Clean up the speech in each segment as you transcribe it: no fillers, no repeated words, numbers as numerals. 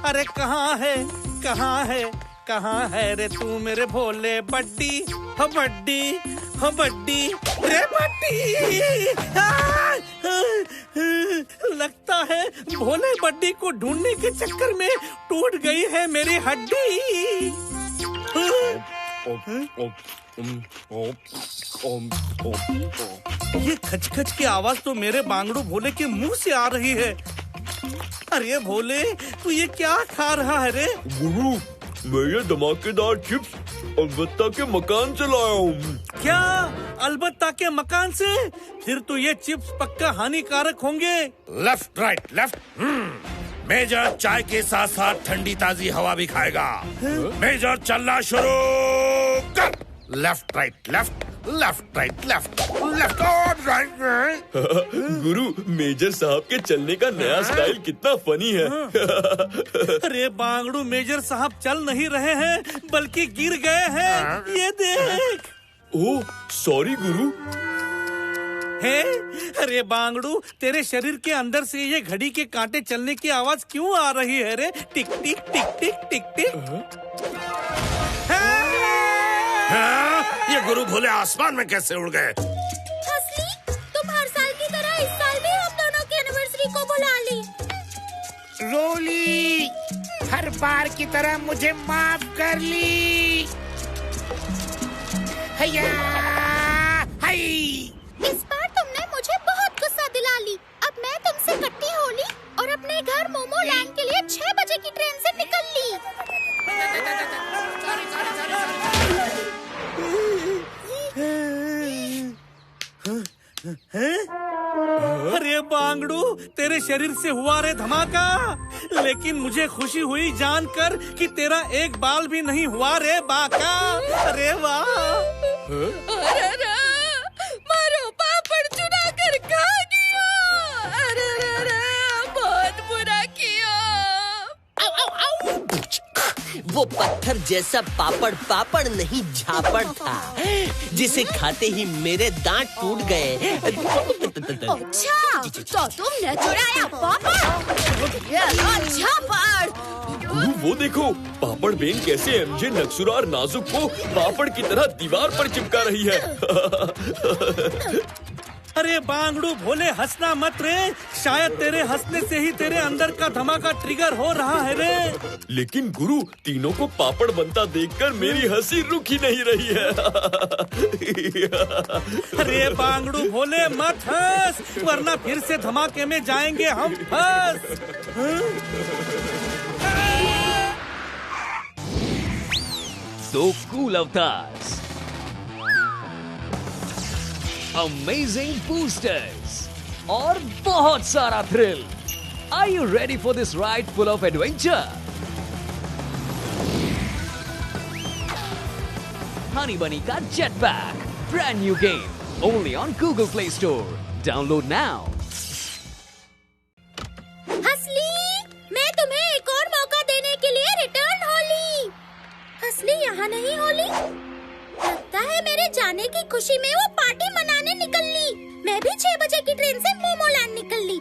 अरे कहाँ है कहाँ है कहाँ है रे तू मेरे भोले बड्डी हो बड्डी हो बड्डी रे बड्डी। लगता है भोले बड्डी को ढूंढने के चक्कर में टूट गई है मेरी हड्डी। ये खचखच की आवाज तो मेरे बांगड़ू भोले के मुंह से आ रही है। अरे भोले तू ये क्या खा रहा है रे? गुरु मैं ये धमाकेदार चिप्स अलबत्ता के मकान से लाया हूँ। क्या अलबत्ता के मकान से? फिर तो ये चिप्स पक्का हानिकारक होंगे। Left right left. मेजर चाय के साथ साथ ठंडी ताजी हवा भी खाएगा। मेजर चलना शुरू कर। Left right left left right left left right. गुरु मेजर साहब के चलने का नया स्टाइल कितना फनी है। अरे बांगड़ू मेजर साहब चल नहीं रहे हैं बल्कि गिर गए हैं। ये देख। ओह सॉरी गुरु। है अरे बांगड़ू तेरे शरीर के अंदर से ये घड़ी के कांटे चलने की आवाज क्यों आ रही है रे? टिक टिक टिक टिक टिक टिक। ये गुरु भोले आसमान में कैसे उड़ गए? हंसली, तुम हर साल की तरह इस साल भी हम दोनों की एनिवर्सरी को बुला ली। रोली हर बार की तरह मुझे माफ कर ली। हैया हाय। इस बार तुमने मुझे बहुत गुस्सा दिला ली। अब मैं तुमसे कट्टी होली और अपने घर मोमो लैंड के लिए 6 बजे की ट्रेन से निकल ली। अरे बांगड़ू तेरे शरीर से हुआ रे धमाका, लेकिन मुझे खुशी हुई जानकर कि तेरा एक बाल भी नहीं हुआ रे बाका। अरे वाह। अरे मारो पापड़ चुरा कर खा गया। अरे बहुत बुरा किया। वो पत्थर जैसा पापड़ नहीं झापड़ था जिसे खाते ही मेरे दांत टूट गए। अच्छा तो तुमने चुराया पापड़। झापड़। गुरु वो देखो पापड़ बेन कैसे एमजे नक्सुरा और नाजुक को पापड़ की तरह दीवार पर चिपका रही है। अरे बांगड़ू भोले हंसना मत रे, शायद तेरे हंसने से ही तेरे अंदर का धमाका ट्रिगर हो रहा है रे। लेकिन गुरु तीनों को पापड़ बनता देखकर मेरी हंसी रुक ही नहीं रही है। अरे बांगड़ू भोले मत हंस वरना फिर से धमाके में जाएंगे हम फंस। दो कूल अवतार्स, अमेजिंग बूस्टर्स और बहुत सारा thrill. Are you ready for this ride full of adventure? Honey Bunny का Jetpack, brand new game, only on Google Play Store. Download now. Hansli, मैं तुम्हें एक और मौका देने के लिए रिटर्न होली। हंसली यहाँ नहीं होली? लगता है मेरे जाने की खुशी में वो पार्टी मनाने निकल ली। मैं भी 6 बजे की ट्रेन से मोमोलैंड निकल ली।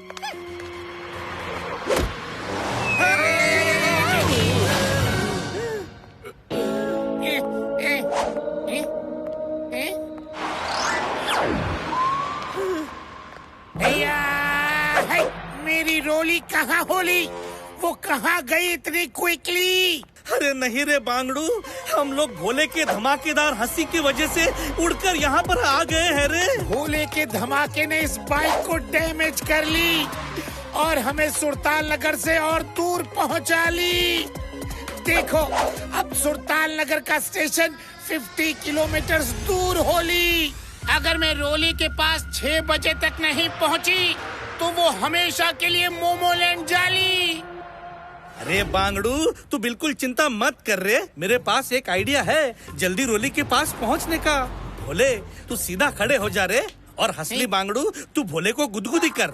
मेरी रोली कहाँ होली? वो कहाँ गई इतनी क्विकली? अरे नहीं रे बांगड़ू, हम लोग भोले के धमाकेदार हंसी की वजह से उड़कर यहाँ पर आ गए हैं रे। भोले के धमाके ने इस बाइक को डैमेज कर ली और हमें सुरताल नगर से और दूर पहुँचा ली। देखो अब सुरताल नगर का स्टेशन 50 किलोमीटर दूर होली। अगर मैं रोली के पास 6 बजे तक नहीं पहुँची तो वो हमेशा के लिए मोमोलैंड जाली। अरे बांगड़ू तू बिल्कुल चिंता मत कर रे, मेरे पास एक आइडिया है जल्दी रोली के पास पहुंचने का। भोले तू सीधा खड़े हो जा रे और हंसली बांगड़ू तू भोले को गुदगुदी कर।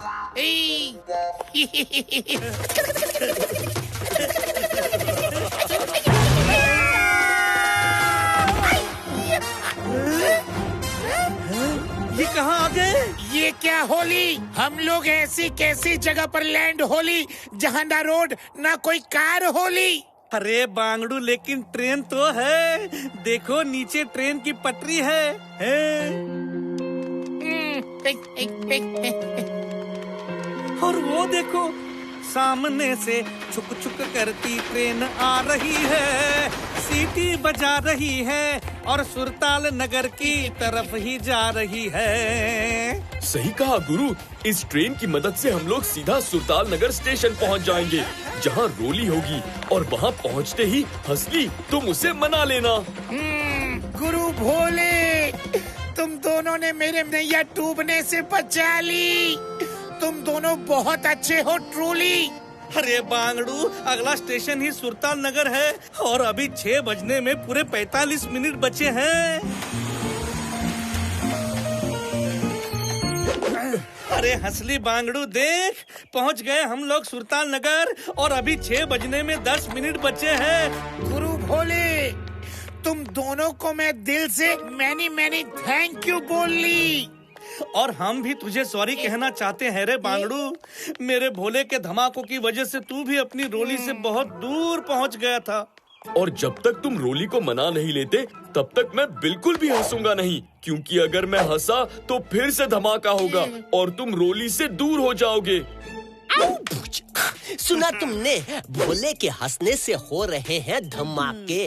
ये कहाँ आ गए? ये क्या होली। हम लोग ऐसी कैसी जगह पर लैंड होली जहाँ ना रोड ना कोई कार होली। अरे बांगड़ू, लेकिन ट्रेन तो है। देखो नीचे ट्रेन की पटरी है। और वो देखो सामने से छुक छुक करती ट्रेन आ रही है, सीटी बजा रही है और सुरताल नगर की तरफ ही जा रही है। सही कहा गुरु, इस ट्रेन की मदद से हम लोग सीधा सुरताल नगर स्टेशन पहुंच जाएंगे, जहां रोली होगी, और वहां पहुंचते ही हंसली तुम उसे मना लेना। गुरु भोले, तुम दोनों ने मेरे नैया डूबने से बचा ली। तुम दोनों बहुत अच्छे हो ट्रूली। अरे बांगड़ू, अगला स्टेशन ही सुरताल नगर है और अभी 6 बजने में पूरे 45 मिनट बचे हैं। अरे हंसली बांगड़ू, देख पहुंच गए हम लोग सुरताल नगर और अभी 6 बजने में 10 मिनट बचे हैं। गुरु भोले, तुम दोनों को मैं दिल से मैनी थैंक यू बोल ली। और हम भी तुझे सॉरी कहना चाहते हैं रे बांगड़ू। मेरे भोले के धमाकों की वजह से तू भी अपनी रोली से बहुत दूर पहुंच गया था। और जब तक तुम रोली को मना नहीं लेते तब तक मैं बिल्कुल भी हंसूंगा नहीं, क्योंकि अगर मैं हंसा तो फिर से धमाका होगा और तुम रोली से दूर हो जाओगे। सुना तुमने, भोले के हंसने से हो रहे हैं धमाके।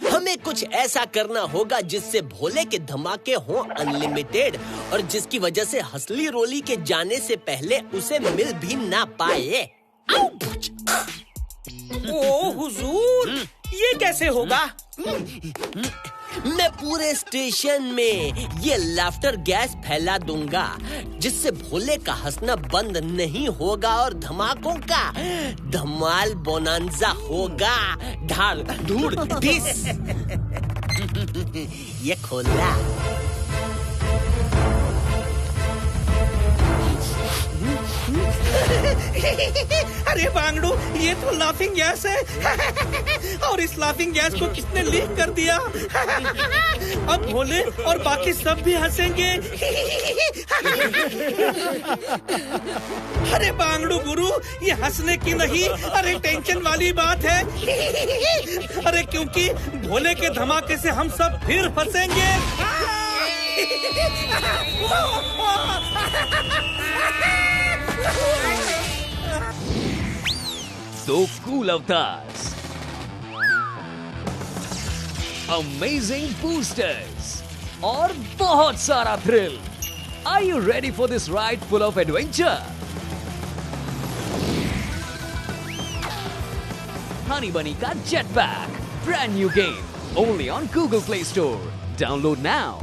हमें कुछ ऐसा करना होगा जिससे भोले के धमाके हों अनलिमिटेड और जिसकी वजह से हंसली रोली के जाने से पहले उसे मिल भी ना पाए। ओ हुजूर, ये कैसे होगा? मैं पूरे स्टेशन में ये लाफ्टर गैस फैला दूंगा, जिससे भोले का हंसना बंद नहीं होगा और धमाकों का धमाल बोनांजा होगा। ढाल धूड़ डिस। ये खोला। अरे बांगड़ू, ये तो लाफिंग गैस है और इस लाफिंग गैस को किसने लीक कर दिया? अब भोले और बाकी सब भी हंसेंगे। अरे बांगड़ू गुरु, ये हंसने की नहीं, अरे टेंशन वाली बात है। अरे क्योंकि भोले के धमाके से हम सब फिर फंसेंगे। दो कूल अवतार्स, अमेजिंग बूस्टर्स और बहुत सारा thrill. Are you ready for this ride full of adventure? Honey Bunny का Jetpack, brand new game, only on Google Play Store. Download now.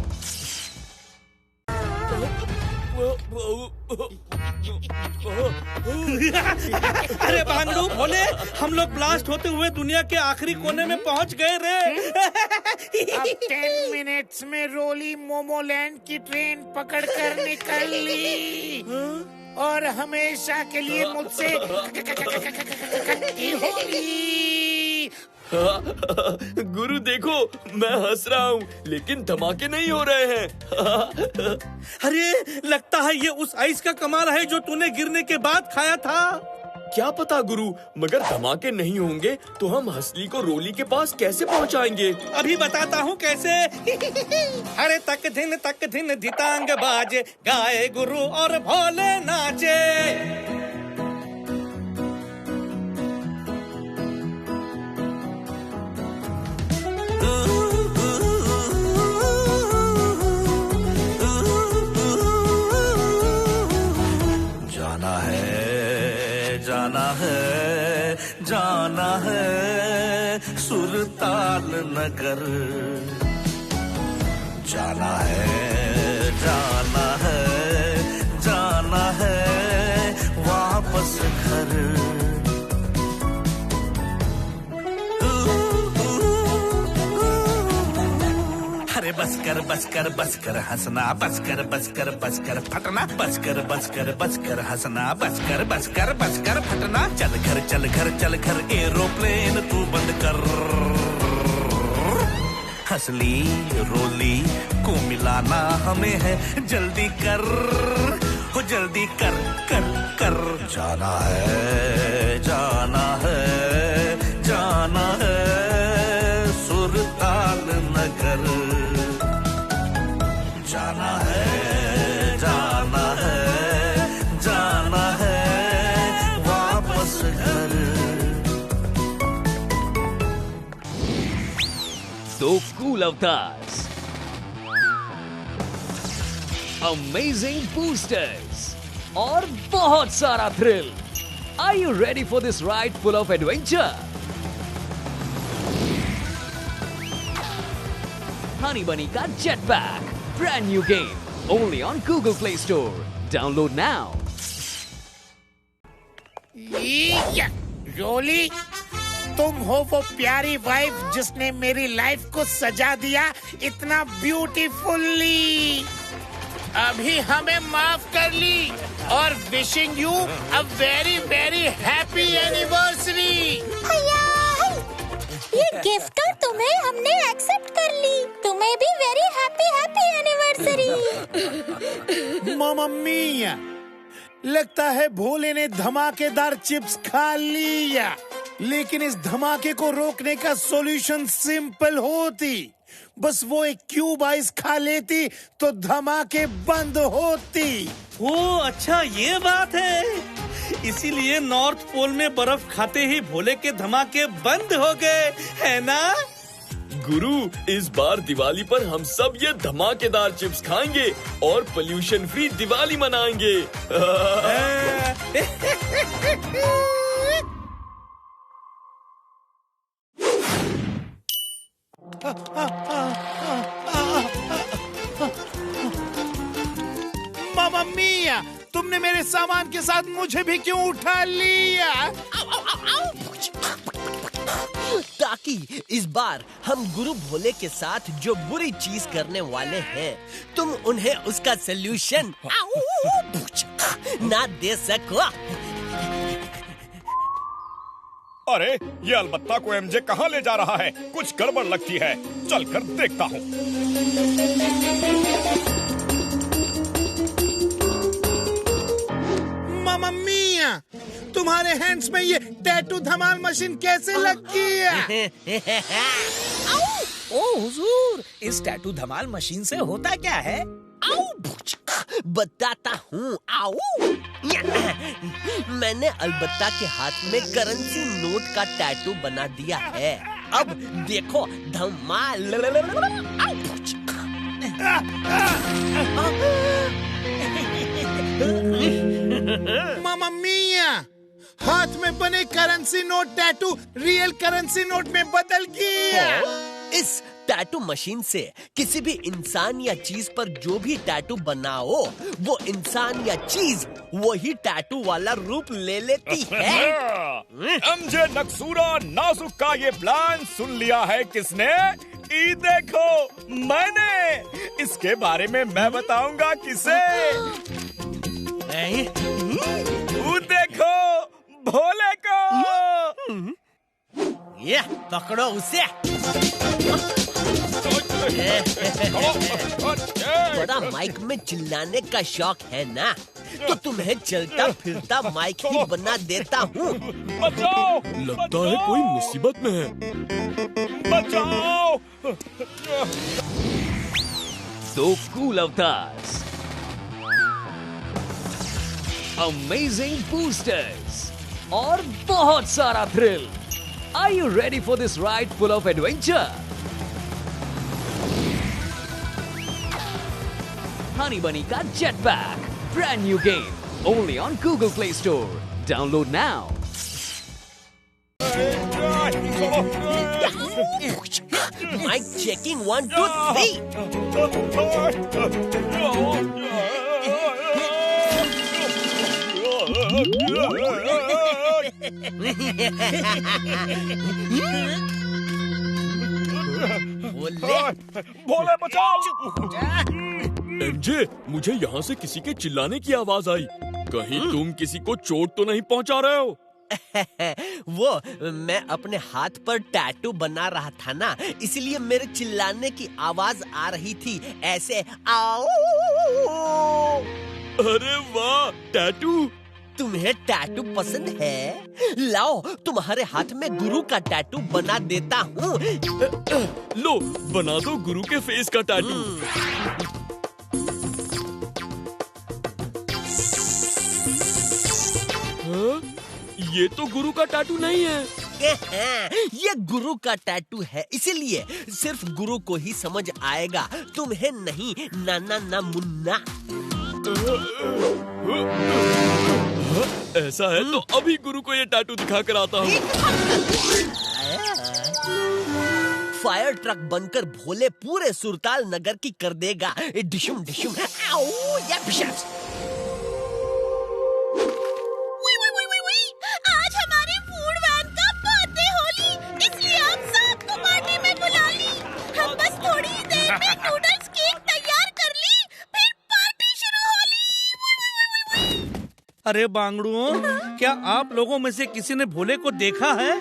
अरे बांगड़ू भोले, हम लोग ब्लास्ट होते हुए दुनिया के आखिरी कोने में पहुंच गए रे। अब 10 मिनट्स में रोली मोमोलैंड की ट्रेन पकड़कर निकल ली और हमेशा के लिए मुझसे होली। गुरु देखो, मैं हंस रहा हूँ लेकिन धमाके नहीं हो रहे हैं। अरे लगता है ये उस आइस का कमाल है जो तूने गिरने के बाद खाया था। क्या पता गुरु, मगर धमाके नहीं होंगे तो हम हंसली को रोली के पास कैसे पहुँचाएंगे? अभी बताता हूँ कैसे। अरे तक दिन धितांग बाजे, गाए गुरु और भोले नाचे। जाना है सुरताल नगर, जाना है वापस घर। अरे बस कर हंसना, बस कर फटना, बस कर हंसना, बस कर फटना। चल घर एरोप्लेन तू बंद कर। हंसली रोली को मिलाना हमें है, जल्दी कर। हो जल्दी कर कर कर। जाना है जाना है जाना है सुरताल नगर, जाना है जाना है जाना है वापस घर। So cool avatars, amazing boosters और बहुत सारा thrill. Are you ready for this ride full of adventure? Honey Bunny का Jetpack, brand new game, only on Google Play Store. Download now. या, रोली, तुम हो वो प्यारी वाइफ जिसने मेरी लाइफ को सजा दिया इतना ब्यूटीफुल्ली। अभी हमें माफ कर ली और wishing you a very very happy anniversary. ये गिफ्ट तुम्हें हमने एक्सेप्ट कर ली। तुम्हें भी वेरी हैप्पी हैप्पी एनिवर्सरी। मम्मा मिया, लगता है भोले ने धमाकेदार चिप्स खा लिया, लेकिन इस धमाके को रोकने का सॉल्यूशन सिंपल होती। बस वो एक क्यूब आइस खा लेती तो धमाके बंद होती। ओ अच्छा ये बात है, इसीलिए नॉर्थ पोल में बर्फ खाते ही भोले के धमाके बंद हो गए, है ना? गुरु, इस बार दिवाली पर हम सब ये धमाकेदार चिप्स खाएंगे और पोल्यूशन फ्री दिवाली मनाएंगे। मामा मिया, तुमने मेरे सामान के साथ मुझे भी क्यों उठा लिया? ताकि इस बार हम गुरु भोले के साथ जो बुरी चीज करने वाले हैं, तुम उन्हें उसका सल्यूशन ना दे सको। अरे ये अलबत्ता को एमजे कहाँ ले जा रहा है? कुछ गड़बड़ लगती है, चल कर देखता हूँ। मामा मिया, तुम्हारे हैंड्स में ये टैटू धमाल मशीन कैसे लग गई? ओ हुजूर, इस टैटू धमाल मशीन से होता क्या है? बताता हूँ। मैंने अलबत्ता के हाथ में करेंसी नोट का टैटू बना दिया है। अब देखो धमाल। मामा मिया, हाथ में बने currency note tattoo real currency note में बदल गया। इस टैटू मशीन से किसी भी इंसान या चीज पर जो भी टैटू बनाओ, वो इंसान या चीज वही टैटू वाला रूप ले लेती है। एमजे नक्सूरा नाजुक का ये प्लान सुन लिया है किसने? ई देखो, मैंने। इसके बारे में मैं बताऊंगा किसे। वो देखो, भोले को। ये पकड़ो उसे। बड़ा माइक में चिल्लाने का शौक है ना, तो तुम्हें चलता फिरता माइक ही बना देता हूँ। बचाओ! लगता है कोई मुसीबत में है। बचाओ! So cool avatars, amazing boosters और बहुत सारा thrill. Are you ready for this ride full of adventure? Honey Bunny का Jetpack, brand new game, only on Google Play Store. Download now. Mic checking 1 2 3। Bhole बचाओ! एमजे, मुझे यहाँ से किसी के चिल्लाने की आवाज आई। कहीं तुम किसी को चोट तो नहीं पहुँचा रहे हो? वो मैं अपने हाथ पर टैटू बना रहा था ना, इसलिए मेरे चिल्लाने की आवाज आ रही थी, ऐसे आओ। अरे वाह, टैटू। तुम्हें टैटू पसंद है? लाओ, तुम्हारे हाथ में गुरु का टैटू बना देता हूँ। लो, बना दो गुरु के फेस का टैटू। हाँ? ये तो गुरु का टैटू नहीं है। ये गुरु का टैटू है, इसीलिए सिर्फ गुरु को ही समझ आएगा, तुम्हें नहीं। नाना ना मुन्ना। ऐसा है तो अभी गुरु को ये टैटू दिखा कर आता हूँ। फायर ट्रक बनकर भोले पूरे सुरताल नगर की कर देगा डिशुम डिशुम। आओ, या बिशप। आज हमारी फूड वैन का बर्थडे होली, इसलिए आप सबको पार्टी में बुला ली। हम बस थोड़ी ही देर में नूडल्स केक तैयार कर ली, फिर पार्टी शुरू होली। अरे बांगड़ुओं, क्या आप लोगों में से किसी ने भोले को देखा है?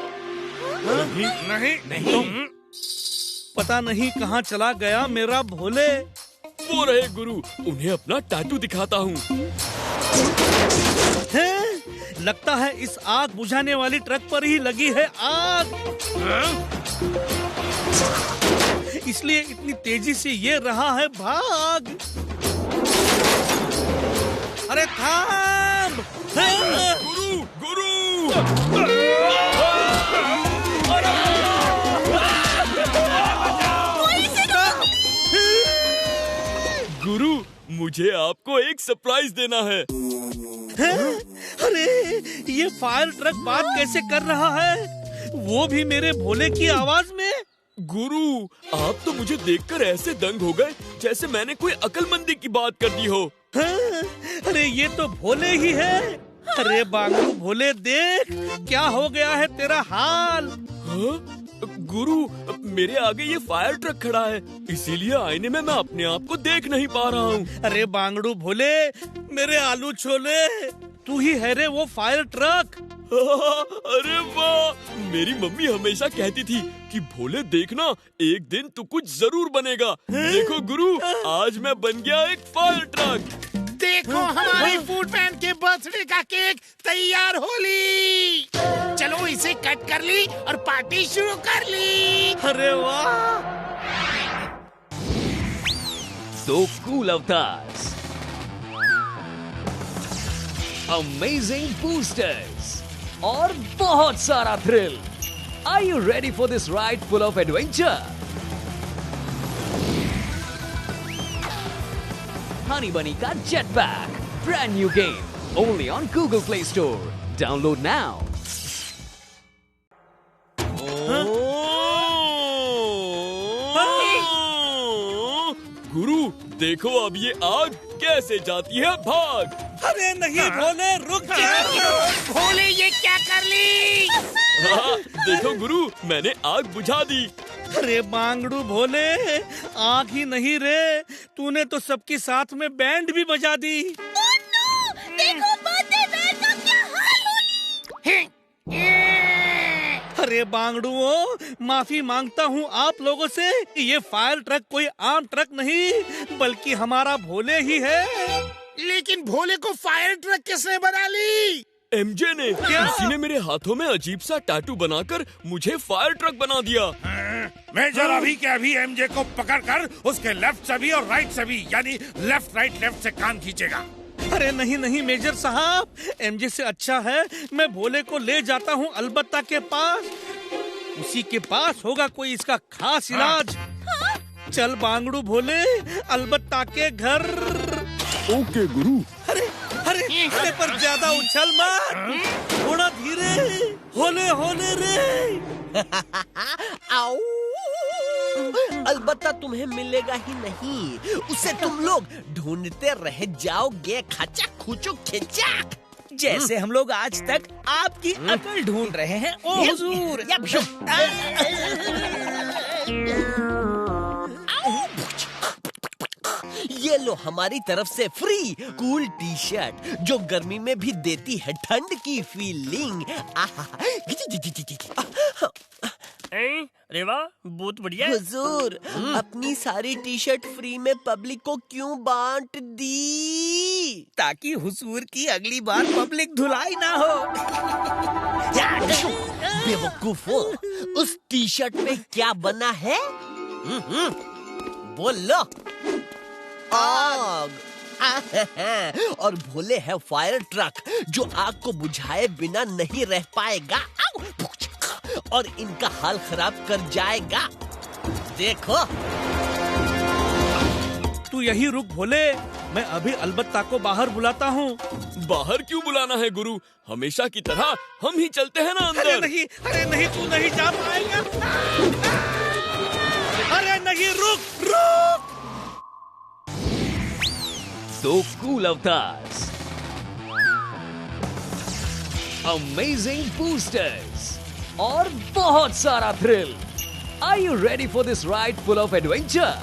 नहीं। पता नहीं कहाँ चला गया मेरा भोले। वो रहे गुरु, उन्हें अपना टैटू दिखाता हूँ। लगता है इस आग बुझाने वाली ट्रक पर ही लगी है आग। इसलिए इतनी तेजी से ये रहा है भाग। अरे थाम! गुरु, गुरु! गुरु, मुझे आपको एक सरप्राइज देना है। अरे, ये फायर ट्रक बात कैसे कर रहा है? वो भी मेरे भोले की आवाज में। गुरु, आप तो मुझे देखकर ऐसे दंग हो गए जैसे मैंने कोई अकलमंदी की बात कर दी हो। अरे ये तो भोले ही है। अरे बांगड़ू भोले, देख क्या हो गया है तेरा हाल। हाँ? गुरु, मेरे आगे ये फायर ट्रक खड़ा है, इसीलिए आईने में मैं अपने आप को देख नहीं पा रहा हूँ। अरे बांगड़ू भोले, मेरे आलू छोले, तू ही है रे वो फायर ट्रक। अरे वाह, मेरी मम्मी हमेशा कहती थी कि भोले देखना, एक दिन तू कुछ जरूर बनेगा। देखो गुरु, आज मैं बन गया एक फायर ट्रक। देखो, हमारी फूड वैन के बर्थडे का केक तैयार होली। चलो इसे कट कर ली और पार्टी शुरू कर ली। अरे वाह! दो कूल अवतार्स, अमेजिंग बूस्टर्स और बहुत सारा थ्रिल। Are you ready for this ride full of adventure? Honey Bunny का Jetpack, brand new game, only on Google Play Store. Download now. गुरु, देखो अब ये आग कैसे जाती है भाग। अरे नहीं भोले, रुक जा। भोले, ये क्या कर ली? हाँ, देखो गुरु, मैंने आग बुझा दी। अरे बांगड़ू भोले, आग ही नहीं रे, तूने तो सबके साथ में बैंड भी बजा दी। देखो बर्थडे वैन का क्या हाल होली। अरे बांगड़ुओं, माफी मांगता हूँ आप लोगों से। ये फायर ट्रक कोई आम ट्रक नहीं, बल्कि हमारा भोले ही है। लेकिन भोले को फायर ट्रक किसने बना ली? एमजे ने। किसी ने मेरे हाथों में अजीब सा टैटू बनाकर मुझे फायर ट्रक बना दिया। मेजर अभी के अभी एमजे को पकड़कर उसके लेफ्ट से भी और राइट से भी, यानी लेफ्ट राइट लेफ्ट से कान खींचेगा। अरे नहीं नहीं मेजर साहब, एमजे से अच्छा है मैं भोले को ले जाता हूँ अलबत्ता के पास। उसी के पास होगा कोई इसका खास इलाज। चल बांगड़ू भोले, अलबत्ता के घर। ओके गुरु। अरे अरे अरे, पर ज्यादा उछल मत, थोड़ा धीरे। होले होले रे। आओ, अलबत्ता तुम्हें मिलेगा ही नहीं, उसे तुम लोग ढूंढते रह जाओगे। खचक खुचुक खिचक। जैसे हम लोग आज तक आपकी अकल ढूंढ रहे हैं, ओ हुजूर। ये लो हमारी तरफ से फ्री कूल टी शर्ट, जो गर्मी में भी देती है ठंड की फीलिंग। अरे वाह, बहुत बढ़िया। हुजूर, अपनी सारी टी शर्ट फ्री में पब्लिक को क्यों बांट दी? ताकि हुजूर की अगली बार पब्लिक धुलाई ना हो। बेवकूफो, उस टी शर्ट में क्या बना है? बोलो। आग। और भोले है फायर ट्रक जो आग को बुझाए बिना नहीं रह पाएगा और इनका हाल खराब कर जाएगा। देखो। तू यही रुक भोले, मैं अभी अलबत्ता को बाहर बुलाता हूँ। बाहर क्यों बुलाना है गुरु? हमेशा की तरह हम ही चलते हैं ना अंदर। अरे नहीं तू नहीं जा पाएगा। अरे नहीं, रुक। दो कूल अवतार्स, अमेजिंग बूस्टर्स और बहुत सारा thrill. Are you ready for this ride full of adventure?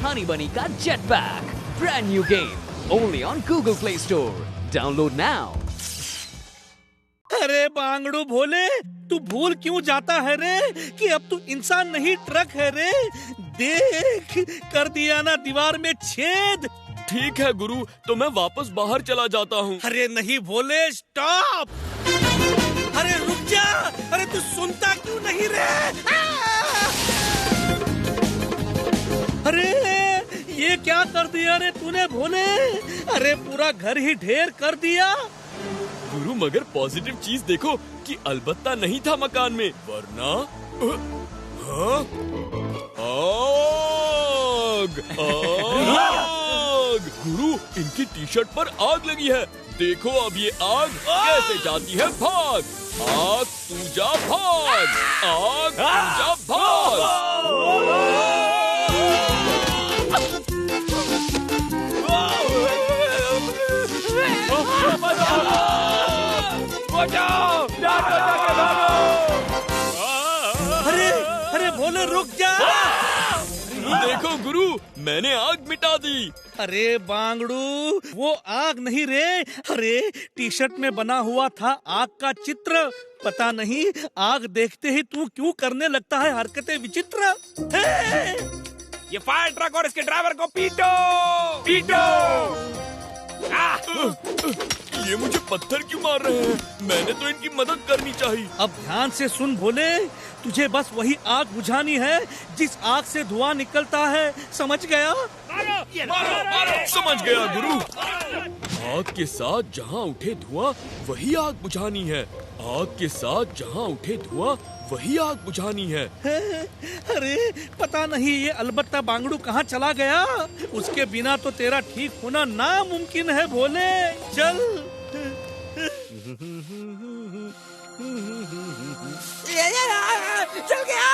Honey Bunny का Jetpack, brand new game, only on Google Play Store. Download now. अरे बांगड़ू भोले, तू भूल क्यों जाता है रे कि अब तू इंसान नहीं ट्रक है रे। देख, कर दिया ना दीवार में छेद। ठीक है गुरु, तो मैं वापस बाहर चला जाता हूँ। अरे नहीं भोले, स्टॉप। अरे रुक जा। अरे तू सुनता क्यों नहीं रे? अरे ये क्या कर दिया रे तूने भोले? अरे पूरा घर ही ढेर कर दिया। गुरु मगर पॉजिटिव चीज देखो कि अलबत्ता नहीं था मकान में, वरना आग। गुरु, इनकी टी शर्ट पर आग लगी है। देखो अब ये आग कैसे जाती है भाग। आग तू जा भाग, आग तू जा भाग। अरे भोले रुक जा। देखो गुरु, मैंने आग मिटा दी। अरे बांगड़ू, वो आग नहीं रे। अरे टी शर्ट में बना हुआ था आग का चित्र। पता नहीं आग देखते ही तू क्यों करने लगता है हरकतें विचित्र। ये फायर ट्रक और इसके ड्राइवर को पीटो। ये मुझे पत्थर क्यों मार रहे हैं? मैंने तो इनकी मदद करनी चाहिए। अब ध्यान से सुन भोले, तुझे बस वही आग बुझानी है जिस आग से धुआं निकलता है, समझ गया? मारो। समझ गया गुरु। आग के साथ जहाँ उठे धुआं वही आग बुझानी है। आग के साथ जहाँ उठे धुआं वही आग बुझानी है। अरे पता नहीं ये अलबत्ता बांगड़ू कहाँ चला गया। उसके बिना तो तेरा ठीक होना नामुमकिन है भोले। चल। चल गया।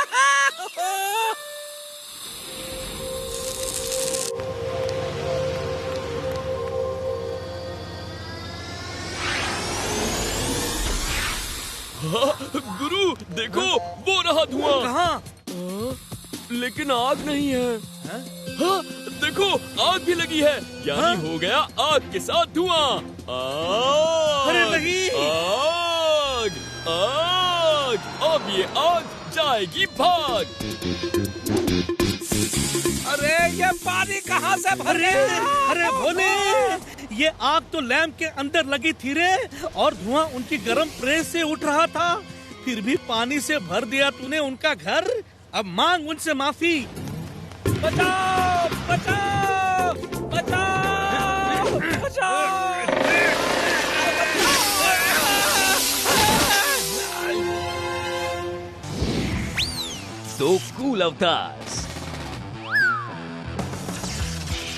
गुरु देखो, वो रहा धुआं। कहाँ? लेकिन आग नहीं है। हाँ, देखो आग भी लगी है। यानी हो गया आग के साथ धुआं। अरे नहीं। आग आग, अब ये आग जाएगी भाग। अरे ये पानी कहाँ से भरे? अरे भोले, ये आग तो लैंप के अंदर लगी थी रे, और धुआं उनकी गर्म प्रेस से उठ रहा था। फिर भी पानी से भर दिया तूने उनका घर। अब मांग उनसे माफी। बचाओ बचाओ बचाओ बचाओ। दो कूल अवतार्स,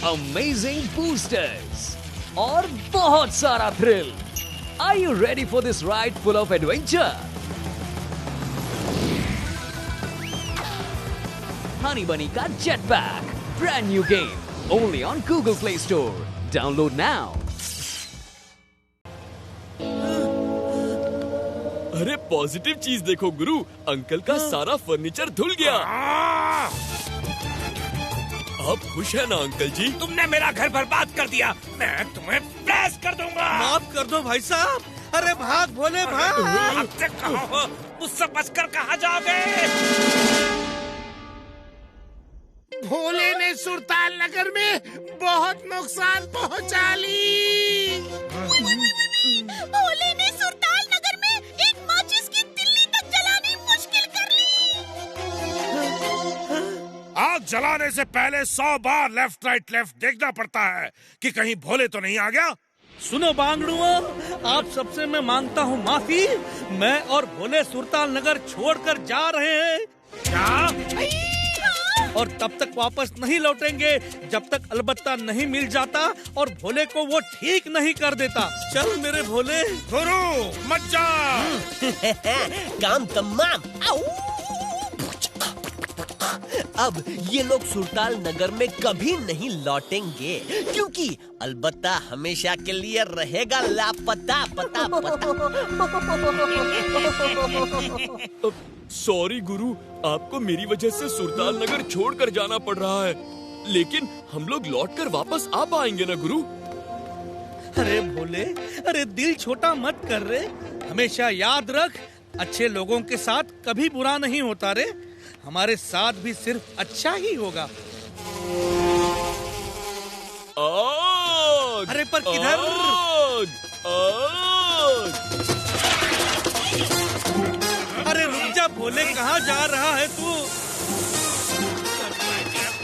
अमेजिंग बूस्टर्स और बहुत सारा thrill. Are you ready for this ride full of adventure? Honey Bunny का Jetpack, brand new game, only on Google Play Store. Download now. अरे पॉजिटिव चीज देखो गुरु, अंकल का सारा फर्नीचर धुल गया। अब खुश है ना अंकल जी? तुमने मेरा घर बर्बाद कर दिया, मैं तुम्हें ब्लेस कर दूंगा। माफ कर दो भाई साहब। अरे भाग भोले भाग। अब तक कहाँ हो? मुझसे बचकर कहाँ जाओगे? भोले ने सुरताल नगर में बहुत नुकसान पहुंचा ली। भोले ने सुरताल नगर में एक माचिस की तिल्ली तक जलानी मुश्किल कर ली। आग जलाने से पहले 100 बार लेफ्ट राइट लेफ्ट देखना पड़ता है कि कहीं भोले तो नहीं आ गया। सुनो बांगड़ुओं, आप सबसे मैं मांगता हूँ माफी। मैं और भोले सुरताल नगर छोड़कर जा रहे हैं। क्या? और तब तक वापस नहीं लौटेंगे जब तक अलबत्ता नहीं मिल जाता और भोले को वो ठीक नहीं कर देता। चल मेरे भोले। गुरु मत जा। काम तमाम। अब ये लोग सुरताल नगर में कभी नहीं लौटेंगे क्योंकि अलबत्ता हमेशा के लिए रहेगा लापता पता पता। सॉरी गुरु, आपको मेरी वजह से सुरताल नगर छोड़कर जाना पड़ रहा है, लेकिन हम लोग लौटकर वापस आ पाएंगे ना गुरु? अरे भोले, अरे दिल छोटा मत कर रे। हमेशा याद रख, अच्छे लोगों के साथ कभी बुरा नहीं होता रे। हमारे साथ भी सिर्फ अच्छा ही होगा। आग! अरे पर किधर? आग! आग! अरे रुक जा भोले, कहाँ जा रहा है तू?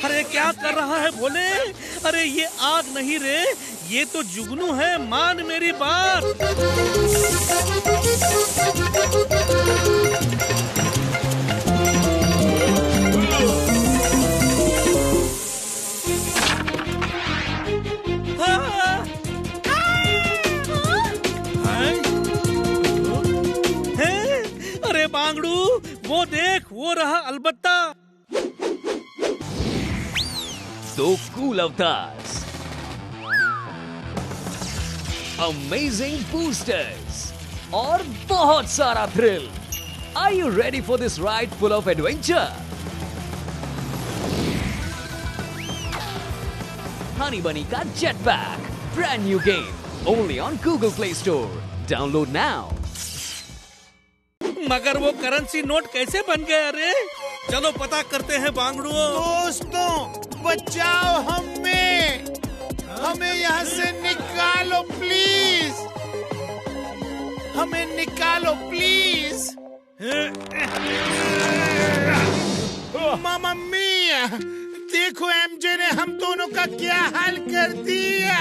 अरे क्या कर रहा है भोले? अरे ये आग नहीं रे, ये तो जुगनू है। मान मेरी बात। अरे बांगड़ू, वो देख, वो रहा अलबत्ता। दो कूल अवतार्स, अमेजिंग बूस्टर्स और बहुत सारा thrill. Are you ready for this ride full of adventure? Honey Bunny का Jetpack, brand new game, only on Google Play Store. Download now. मगर वो करेंसी नोट कैसे बन गए? अरे चलो पता करते हैं बांगड़ुओं। दोस्तों बचाओ हमें यहाँ से निकालो प्लीज, हमें निकालो प्लीज। मामा मिया, देखो एमजे ने हम दोनों का क्या हाल कर दिया।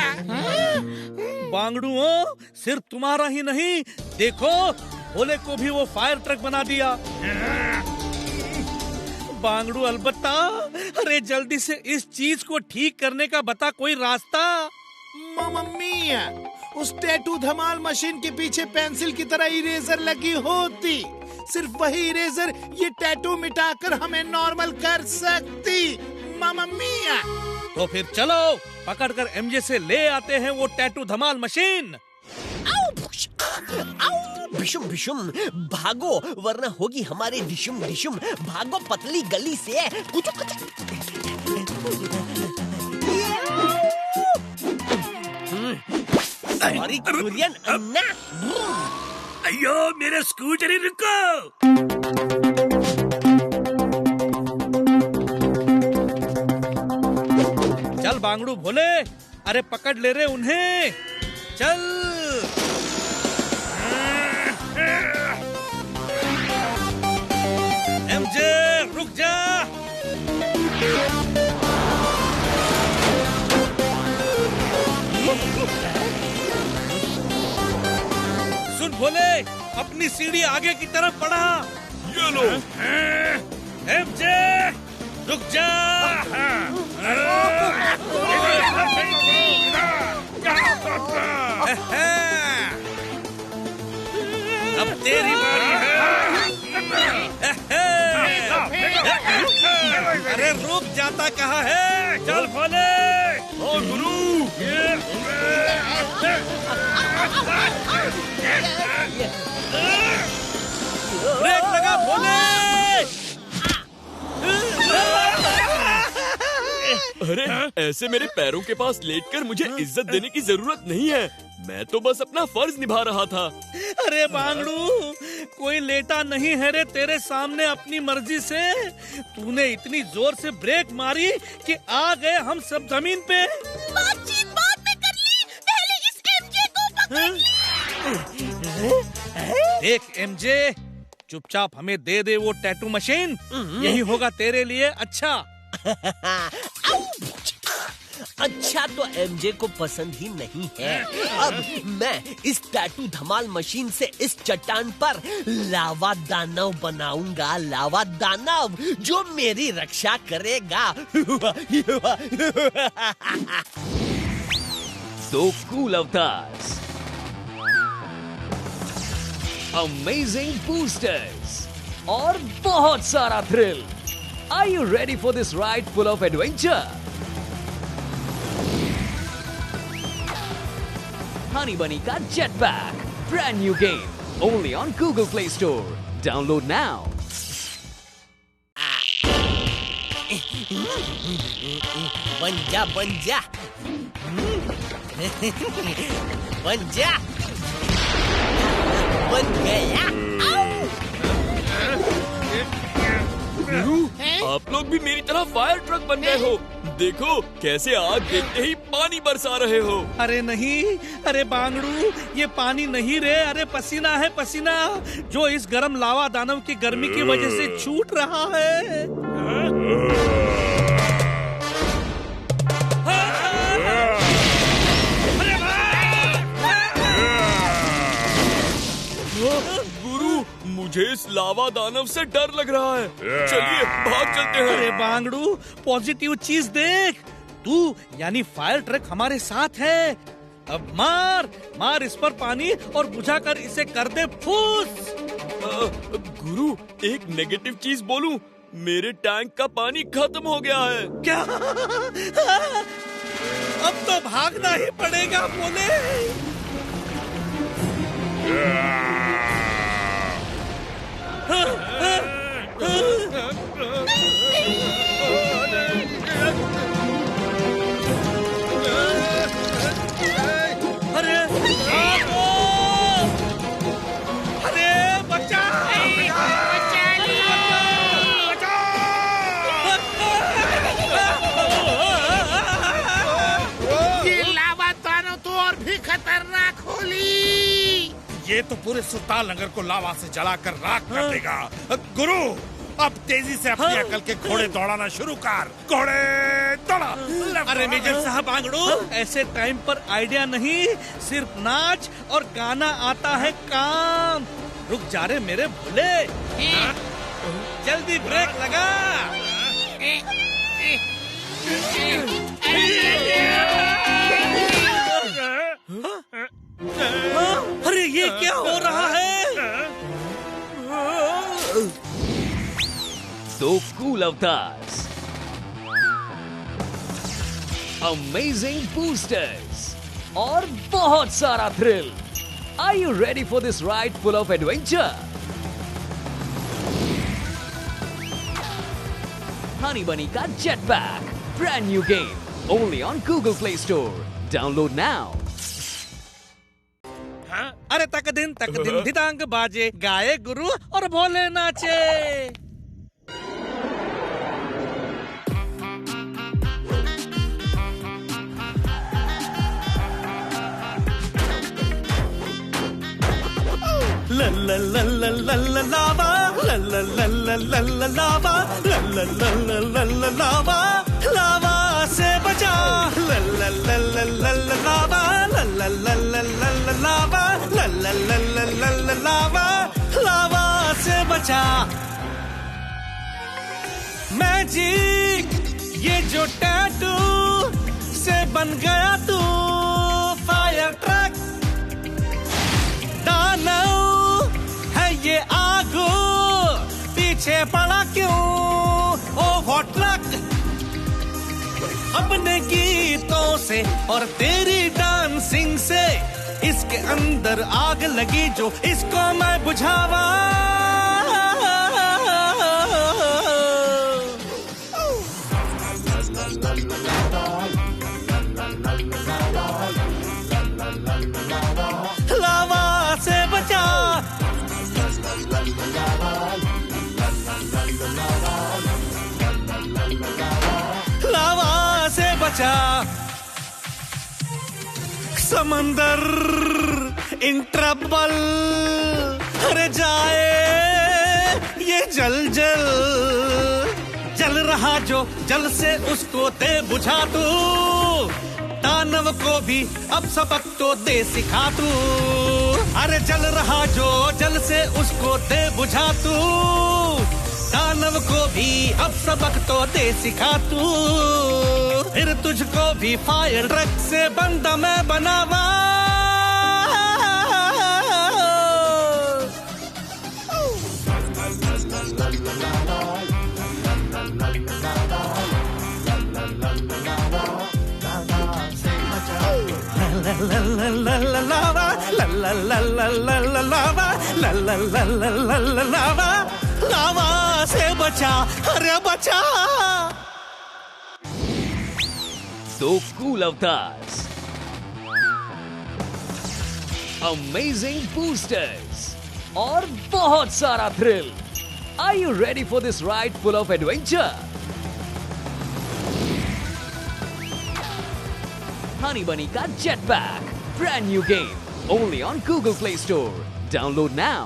बांगड़ुओं, सिर्फ तुम्हारा ही नहीं, देखो भोले को भी वो फायर ट्रक बना दिया। बांगड़ू अलबत्ता, अरे जल्दी से इस चीज को ठीक करने का बता कोई रास्ता। मामा मिया, उस टैटू धमाल मशीन के पीछे पेंसिल की तरह इरेजर लगी होती, सिर्फ वही इरेजर ये टैटू मिटाकर हमें नॉर्मल कर सकती। मामा मिया, तो फिर चलो पकड़कर एमजे से ले आते हैं वो टैटू धमाल मशीन। विशुम विशुम भागो, वरना होगी हमारे विशुम विशुम। भागो पतली गली से। सॉरी कुरियन अन्ना। अयो मेरे स्कूटर रुको। चल बांगड़ू भोले, अरे पकड़ ले रे उन्हें, चल। एमजे रुक जा। सुन भोले, अपनी सीढ़ी आगे की तरफ बढ़ा। ये लो। एमजे रुक जा। अब तेरी बारी है। अरे रुक जाता कहाँ है? चल भोले। ओ गुरु। ब्रेक लगा भोले। अरे ऐसे मेरे पैरों के पास लेटकर मुझे इज्जत देने की जरूरत नहीं है। मैं तो बस अपना फर्ज निभा रहा था। अरे बांगड़ू, कोई लेटा नहीं है रे तेरे सामने अपनी मर्जी से। तूने इतनी जोर से ब्रेक मारी कि आ गए हम सब जमीन पे। बातचीत बाद में कर ली, पहले इस एमजे को पकड़। देख एमजे, चुपचाप हमें दे दे वो टैटू मशीन, यही होगा तेरे लिए अच्छा। अच्छा तो एमजे को पसंद ही नहीं है। अब मैं इस टैटू धमाल मशीन से इस चट्टान पर लावा दानव बनाऊंगा, लावा दानव जो मेरी रक्षा करेगा। दो कूल अवतार्स, अमेजिंग बूस्टर्स और बहुत सारा thrill. Are you ready for this ride full of adventure? Honey Bunny का Jetpack, brand new game, only on Google Play Store. Download now. बन जा, बन जा, बन जा, बन गया। गुरु, आप लोग भी मेरी तरह फायर ट्रक बन गए हो। देखो कैसे आग देखते ही पानी बरसा रहे हो। अरे नहीं, अरे बांगड़ू, ये पानी नहीं रे, अरे पसीना है पसीना, जो इस गरम लावा दानव की गर्मी की वजह से छूट रहा है। गुरु, मुझे इस लावा दानव से डर लग रहा है। चलिए भाग चलते हैं। अरे बांगड़ू, पॉजिटिव चीज देख, तू यानी फायर ट्रक हमारे साथ है। अब मार मार इस पर पानी और बुझाकर इसे कर दे फूस। गुरु, एक नेगेटिव चीज बोलूं, मेरे टैंक का पानी खत्म हो गया है। क्या? अब तो भागना ही पड़ेगा बोले। अरे अरे बच्चा, ये लावा दानव तो और भी खतरनाक होली। ये तो पूरे सुल्तान नगर को लावा से जलाकर राख कर देगा। गुरु, अब तेजी से अपनी अकल के घोड़े दौड़ाना शुरू कर। घोड़े दौड़ा। अरे मेजर साहब बांगड़ू, ऐसे टाइम पर आइडिया नहीं, सिर्फ नाच और गाना आता है काम। रुक जा रे मेरे भोले, जल्दी ब्रेक लगा। अरे ये क्या हो रहा है? दो कूल अवतार्स, अमेजिंग बूस्टर्स और बहुत सारा thrill. Are you ready for this ride full of adventure? Honey Bunny का Jetpack, brand new game, only on Google Play Store. Download now. अरे तक दिन धितांग बाजे, गाए गुरु और भोले नाचे। ला ला ला ला ला ला लावा, ला ला ला ला ला ला लावा, ला ला ला ला ला ला लावा, लावा से बचा। ला ला ला ला ला ला लावा, ला ला ला ला ला ला लावा, ला ला ला ला ला ला लावा, लावा से बचा। मैजिक, ये जो टैटू से बन गया तू फायर ट्रक, दानव है ये आगू, पीछे पड़ा क्यों ओ वो ट्रक। अपने गीतों से और तेरी डांसिंग से इसके अंदर आग लगी जो इसको मैं बुझावा। लावा से बचा। बचा। समंदर इन ट्रबल, अरे जाए ये जल जल। जल रहा जो जल से उसको दे बुझा तू, दानव को भी अब सबक तो दे सिखा तू। अरे जल रहा जो जल से उसको दे बुझा तू, दानव को भी अब सबक तो दे सिखा तू। फिर तुझको भी फायर ट्रक से बंदा मैं बनावा। लावा से बचा, अरे बचा। So cool avatars, amazing boosters और बहुत सारा thrill. Are you ready for this ride full of adventure? Honey Bunny का Jetpack, brand new game, only on Google Play Store. Download now.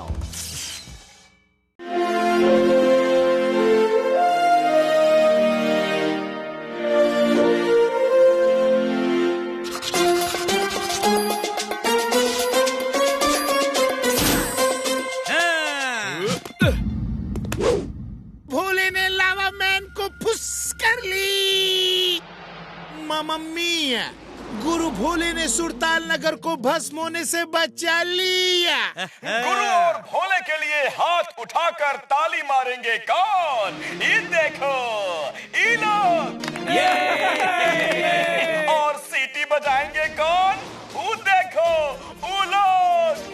भोले ने लावा मैन को फुस कर ली। मामा मिया, गुरु भोले ने सुरताल नगर को भस्म होने से बचा लिया। गुरु और भोले के लिए हाथ उठाकर ताली मारेंगे कौन? ये देखो, ये लोग। और सीटी बजाएंगे कौन? वो देखो, वो लोग।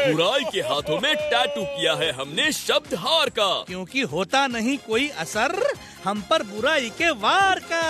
बुराई के हाथों में टैटू किया है हमने शब्द हार का, क्योंकि होता नहीं कोई असर हम पर बुराई के वार का।